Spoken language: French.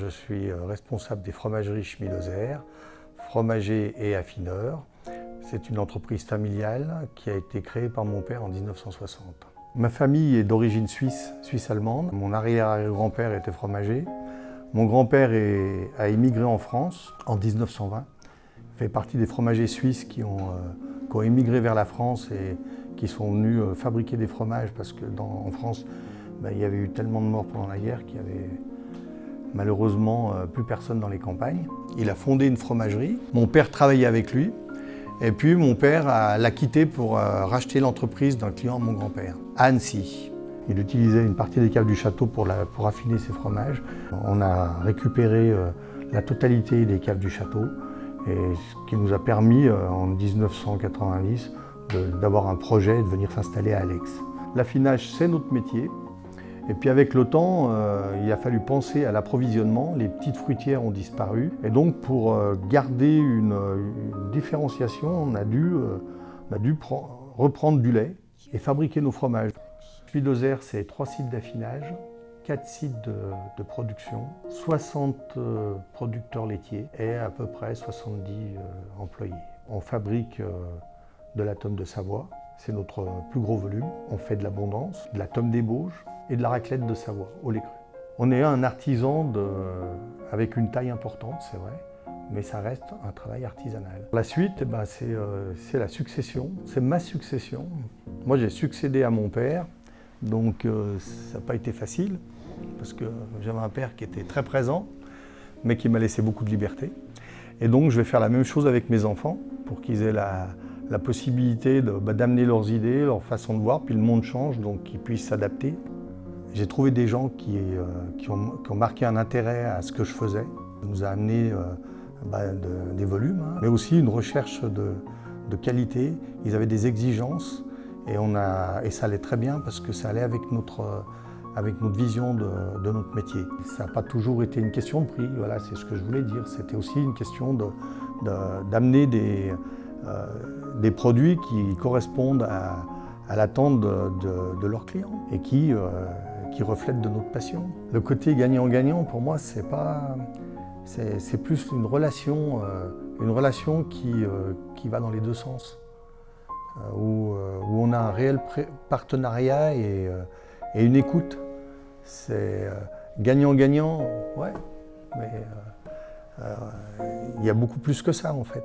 je suis responsable des fromageries Schmid-Oeser, fromager et affineur. C'est une entreprise familiale qui a été créée par mon père en 1960. Ma famille est d'origine suisse-allemande. Mon arrière-grand-père était fromager. Mon grand-père a émigré en France en 1920. Il fait partie des fromagers suisses qui ont émigré vers la France et qui sont venus fabriquer des fromages parce qu'en France, il y avait eu tellement de morts pendant la guerre qu'il y avait malheureusement plus personne dans les campagnes. Il a fondé une fromagerie. Mon père travaillait avec lui. Et puis mon père l'a quitté pour racheter l'entreprise d'un client de mon grand-père, à Annecy. Il utilisait une partie des caves du château pour affiner ses fromages. On a récupéré la totalité des caves du château, et ce qui nous a permis en 1990 d'avoir un projet et de venir s'installer à Alex. L'affinage, c'est notre métier. Et puis avec le temps, il a fallu penser à l'approvisionnement. Les petites fruitières ont disparu. Et donc pour garder une différenciation, on a dû reprendre du lait et fabriquer nos fromages. Schmid-Oeser, c'est 3 sites d'affinage, 4 sites de production, 60 producteurs laitiers et à peu près 70 employés. On fabrique de la tome de Savoie, c'est notre plus gros volume. On fait de l'abondance, de la tome des Bauges et de la raclette de Savoie, au lait cru. On est un artisan avec une taille importante, c'est vrai, mais ça reste un travail artisanal. La suite, c'est la succession, c'est ma succession. Moi, j'ai succédé à mon père, donc ça n'a pas été facile, parce que j'avais un père qui était très présent, mais qui m'a laissé beaucoup de liberté. Et donc, je vais faire la même chose avec mes enfants, pour qu'ils aient la possibilité d'amener leurs idées, leur façon de voir, puis le monde change, donc qu'ils puissent s'adapter. J'ai trouvé des gens qui ont marqué un intérêt à ce que je faisais. Ça nous a amené des volumes, mais aussi une recherche de qualité. Ils avaient des exigences et ça allait très bien parce que ça allait avec notre vision de notre métier. Ça n'a pas toujours été une question de prix, voilà, c'est ce que je voulais dire. C'était aussi une question d'amener des produits qui correspondent à l'attente de leurs clients et qui reflètent de notre passion. Le côté gagnant-gagnant, pour moi, c'est plus une relation qui va dans les deux sens, où on a un réel partenariat et une écoute. C'est gagnant-gagnant, ouais, mais il y a beaucoup plus que ça en fait.